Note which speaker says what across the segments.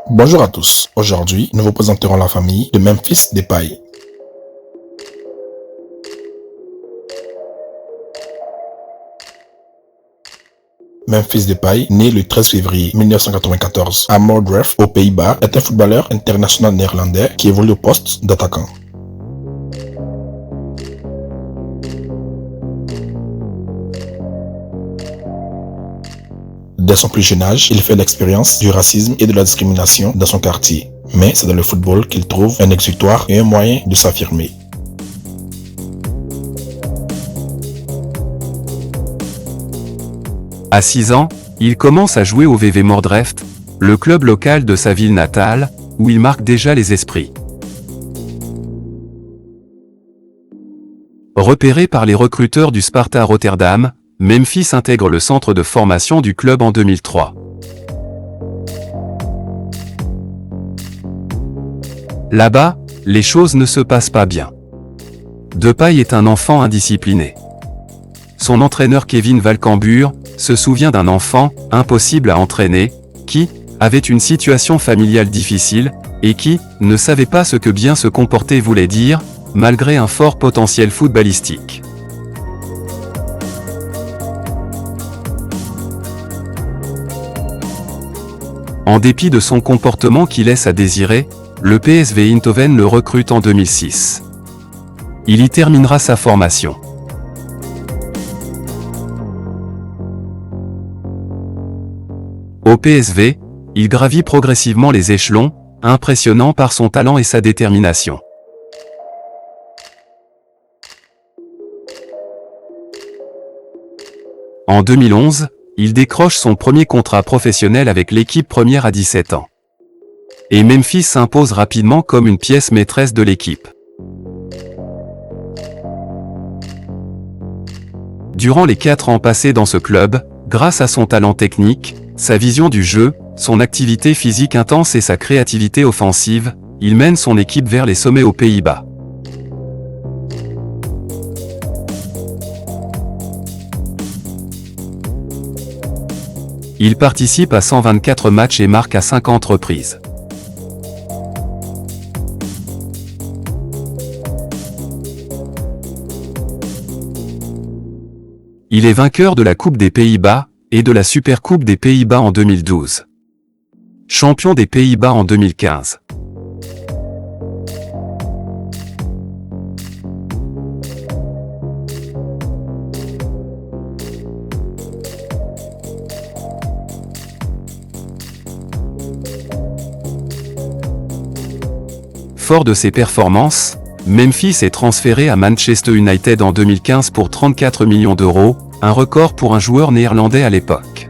Speaker 1: Bonjour à tous, aujourd'hui nous vous présenterons la famille de Memphis Depay. Memphis Depay, né le 13 février 1994 à Moordrecht aux Pays-Bas, est un footballeur international néerlandais qui évolue au poste d'attaquant. Dès son plus jeune âge, il fait l'expérience du racisme et de la discrimination dans son quartier. Mais c'est dans le football qu'il trouve un exutoire et un moyen de s'affirmer.
Speaker 2: À 6 ans, il commence à jouer au VV Moordrecht, le club local de sa ville natale, où il marque déjà les esprits. Repéré par les recruteurs du Sparta Rotterdam, Memphis intègre le centre de formation du club en 2003. Là-bas, les choses ne se passent pas bien. Depay est un enfant indiscipliné. Son entraîneur Kevin Valcambur se souvient d'un enfant impossible à entraîner, qui avait une situation familiale difficile et qui ne savait pas ce que bien se comporter voulait dire, malgré un fort potentiel footballistique. En dépit de son comportement qui laisse à désirer, le PSV Eindhoven le recrute en 2006. Il y terminera sa formation. Au PSV, il gravit progressivement les échelons, impressionnant par son talent et sa détermination. En 2011, il décroche son premier contrat professionnel avec l'équipe première à 17 ans. Et Memphis s'impose rapidement comme une pièce maîtresse de l'équipe. Durant les 4 ans passés dans ce club, grâce à son talent technique, sa vision du jeu, son activité physique intense et sa créativité offensive, il mène son équipe vers les sommets aux Pays-Bas. Il participe à 124 matchs et marque à 50 reprises. Il est vainqueur de la Coupe des Pays-Bas et de la Supercoupe des Pays-Bas en 2012. Champion des Pays-Bas en 2015. Fort de ses performances, Memphis est transféré à Manchester United en 2015 pour 34 millions d'euros, un record pour un joueur néerlandais à l'époque.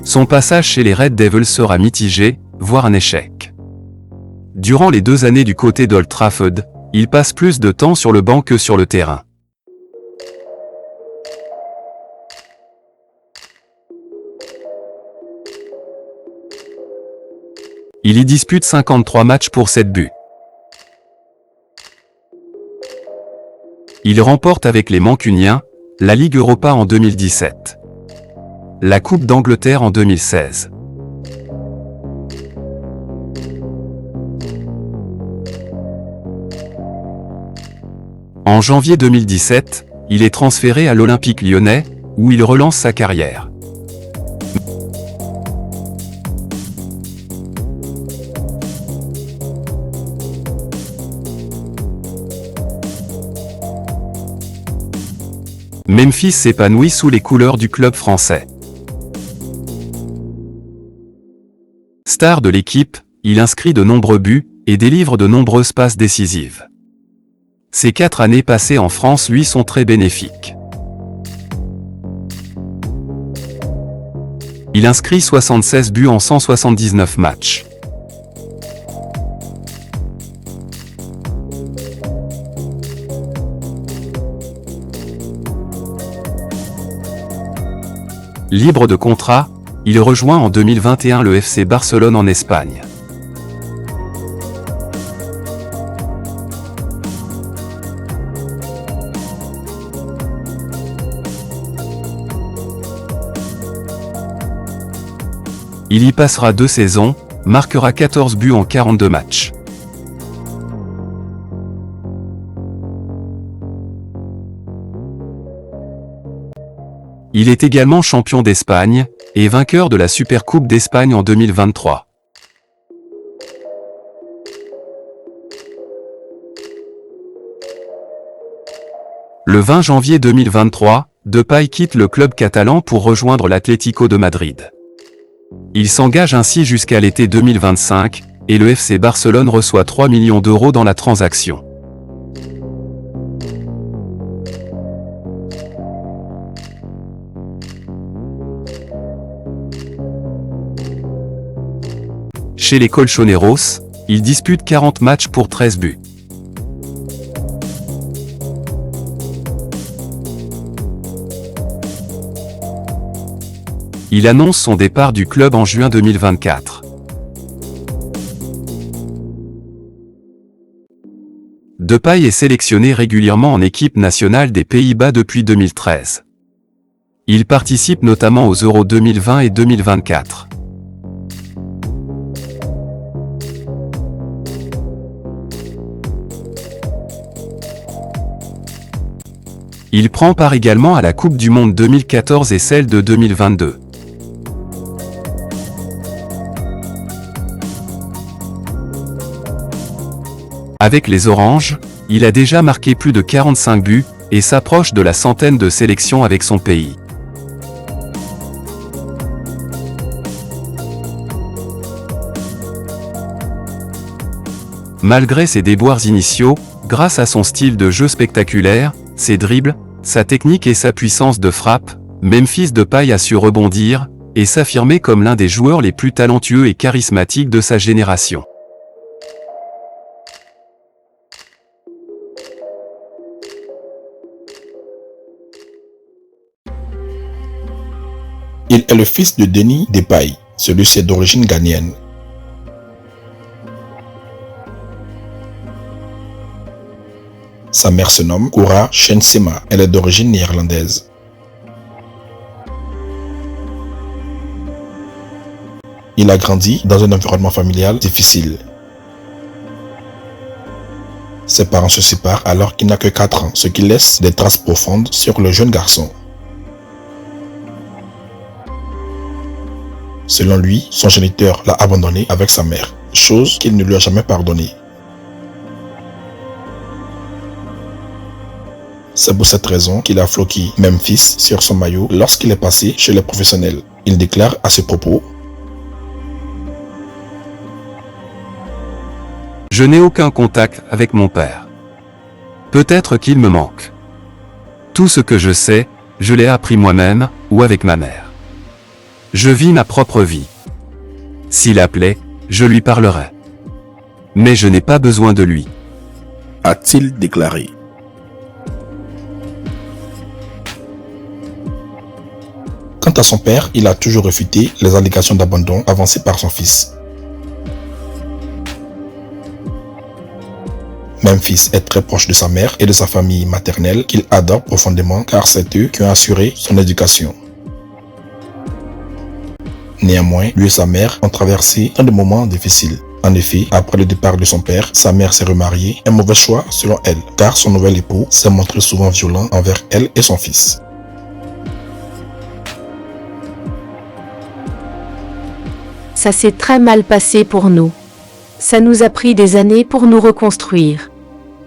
Speaker 2: Son passage chez les Red Devils sera mitigé, voire un échec. Durant les 2 années du côté d'Old Trafford, il passe plus de temps sur le banc que sur le terrain. Il y dispute 53 matchs pour 7 buts. Il remporte avec les Mancuniens la Ligue Europa en 2017, la Coupe d'Angleterre en 2016. En janvier 2017, il est transféré à l'Olympique lyonnais, où il relance sa carrière. Memphis s'épanouit sous les couleurs du club français. Star de l'équipe, il inscrit de nombreux buts et délivre de nombreuses passes décisives. Ces 4 années passées en France lui sont très bénéfiques. Il inscrit 76 buts en 179 matchs. Libre de contrat, il rejoint en 2021 le FC Barcelone en Espagne. Il y passera 2 saisons, marquera 14 buts en 42 matchs. Il est également champion d'Espagne, et vainqueur de la Supercoupe d'Espagne en 2023. Le 20 janvier 2023, Depay quitte le club catalan pour rejoindre l'Atlético de Madrid. Il s'engage ainsi jusqu'à l'été 2025, et le FC Barcelone reçoit 3 millions d'euros dans la transaction. Chez les Colchoneros, il dispute 40 matchs pour 13 buts. Il annonce son départ du club en juin 2024. Depay est sélectionné régulièrement en équipe nationale des Pays-Bas depuis 2013. Il participe notamment aux Euro 2020 et 2024. Il prend part également à la Coupe du Monde 2014 et celle de 2022. Avec les Oranges, il a déjà marqué plus de 45 buts, et s'approche de la centaine de sélections avec son pays. Malgré ses déboires initiaux, grâce à son style de jeu spectaculaire, ses dribbles, sa technique et sa puissance de frappe, Memphis Depay a su rebondir, et s'affirmer comme l'un des joueurs les plus talentueux et charismatiques de sa génération.
Speaker 1: Il est le fils de Denis Depay, celui-ci est d'origine ghanéenne. Sa mère se nomme Koura Chensema, elle est d'origine néerlandaise. Il a grandi dans un environnement familial difficile. Ses parents se séparent alors qu'il n'a que 4 ans, ce qui laisse des traces profondes sur le jeune garçon. Selon lui, son géniteur l'a abandonné avec sa mère, chose qu'il ne lui a jamais pardonnée. C'est pour cette raison qu'il a floqué Memphis sur son maillot lorsqu'il est passé chez les professionnels. Il déclare à ce propos:
Speaker 2: « Je n'ai aucun contact avec mon père. Peut-être qu'il me manque. Tout ce que je sais, je l'ai appris moi-même, ou avec ma mère. Je vis ma propre vie. S'il appelait, je lui parlerai. Mais je n'ai pas besoin de lui. »
Speaker 1: a-t-il déclaré. Quant à son père, il a toujours réfuté les allégations d'abandon avancées par son fils. Memphis est très proche de sa mère et de sa famille maternelle qu'il adore profondément car c'est eux qui ont assuré son éducation. Néanmoins, lui et sa mère ont traversé tant de moments difficiles. En effet, après le départ de son père, sa mère s'est remariée, un mauvais choix selon elle, car son nouvel époux s'est montré souvent violent envers elle et son fils.
Speaker 3: Ça s'est très mal passé pour nous. Ça nous a pris des années pour nous reconstruire.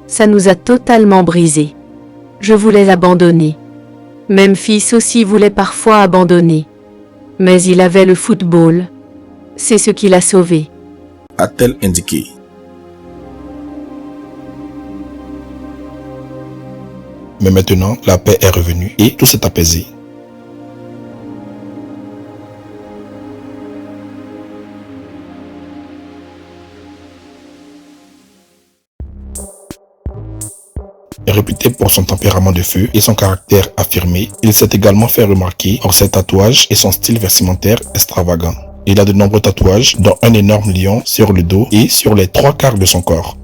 Speaker 3: Ça nous a totalement brisés. Je voulais l'abandonner. Memphis aussi voulait parfois abandonner. Mais il avait le football. C'est ce qui l'a sauvé.
Speaker 1: A-t-elle indiqué. Mais maintenant, la paix est revenue et tout s'est apaisé. Réputé pour son tempérament de feu et son caractère affirmé, il s'est également fait remarquer par ses tatouages et son style vestimentaire extravagant. Il a de nombreux tatouages, dont un énorme lion sur le dos et sur les 3/4 de son corps.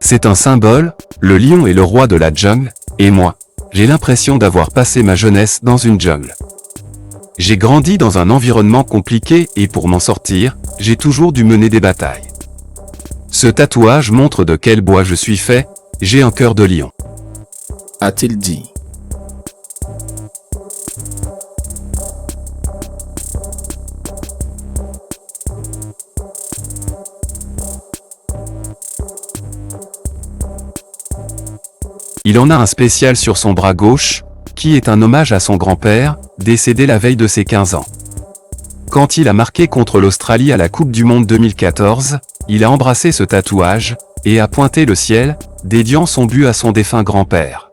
Speaker 2: C'est un symbole, le lion est le roi de la jungle, et moi, j'ai l'impression d'avoir passé ma jeunesse dans une jungle. J'ai grandi dans un environnement compliqué et pour m'en sortir, j'ai toujours dû mener des batailles. Ce tatouage montre de quel bois je suis fait, j'ai un cœur de lion.
Speaker 1: A-t-il dit.
Speaker 2: Il en a un spécial sur son bras gauche, qui est un hommage à son grand-père, décédé la veille de ses 15 ans. Quand il a marqué contre l'Australie à la Coupe du Monde 2014, il a embrassé ce tatouage, et a pointé le ciel, dédiant son but à son défunt grand-père.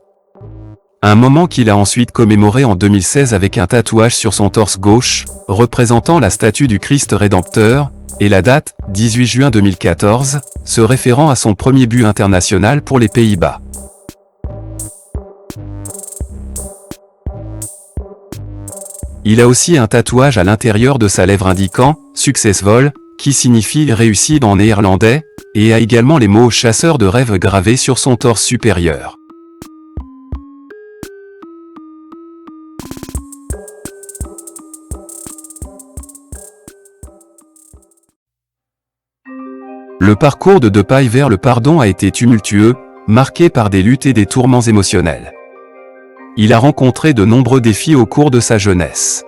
Speaker 2: Un moment qu'il a ensuite commémoré en 2016 avec un tatouage sur son torse gauche, représentant la statue du Christ Rédempteur, et la date, 18 juin 2014, se référant à son premier but international pour les Pays-Bas. Il a aussi un tatouage à l'intérieur de sa lèvre indiquant « Successful », qui signifie « réussite » en néerlandais, et a également les mots « chasseur de rêves » gravés sur son torse supérieur. Le parcours de Depay vers le pardon a été tumultueux, marqué par des luttes et des tourments émotionnels. Il a rencontré de nombreux défis au cours de sa jeunesse.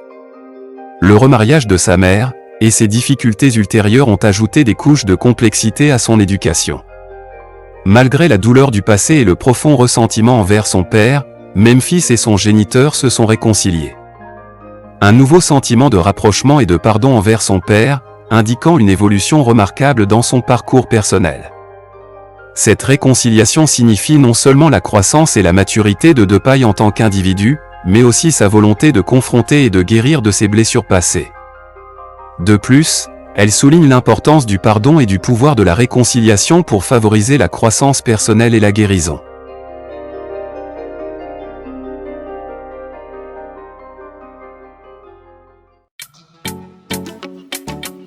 Speaker 2: Le remariage de sa mère, et ses difficultés ultérieures ont ajouté des couches de complexité à son éducation. Malgré la douleur du passé et le profond ressentiment envers son père, Memphis et son géniteur se sont réconciliés. Un nouveau sentiment de rapprochement et de pardon envers son père, indiquant une évolution remarquable dans son parcours personnel. Cette réconciliation signifie non seulement la croissance et la maturité de Depay en tant qu'individu, mais aussi sa volonté de confronter et de guérir de ses blessures passées. De plus, elle souligne l'importance du pardon et du pouvoir de la réconciliation pour favoriser la croissance personnelle et la guérison.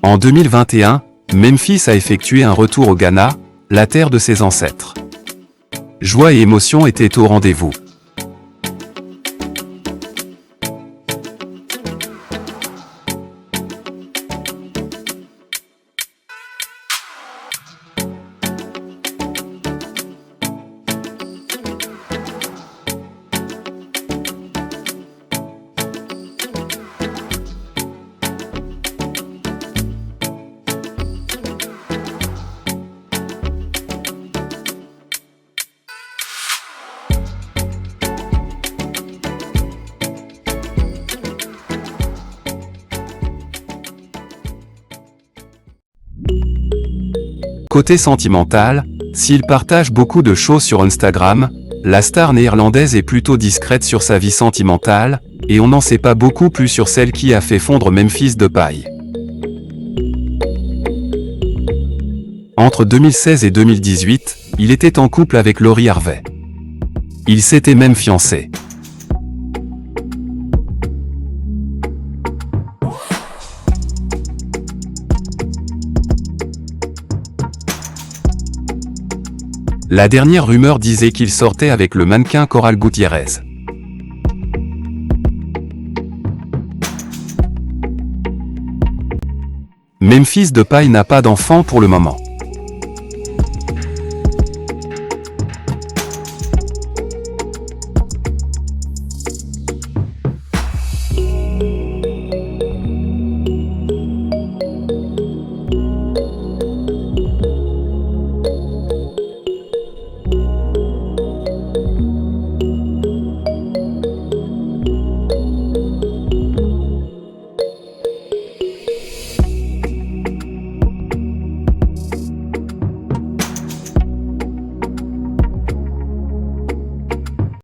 Speaker 2: En 2021, Memphis a effectué un retour au Ghana, la terre de ses ancêtres. Joie et émotion étaient au rendez-vous. Côté sentimental, s'il partage beaucoup de choses sur Instagram, la star néerlandaise est plutôt discrète sur sa vie sentimentale, et on n'en sait pas beaucoup plus sur celle qui a fait fondre Memphis Depay. Entre 2016 et 2018, il était en couple avec Laurie Harvey. Ils s'étaient même fiancés. La dernière rumeur disait qu'il sortait avec le mannequin Coral Gutiérrez. Memphis Depay n'a pas d'enfant pour le moment.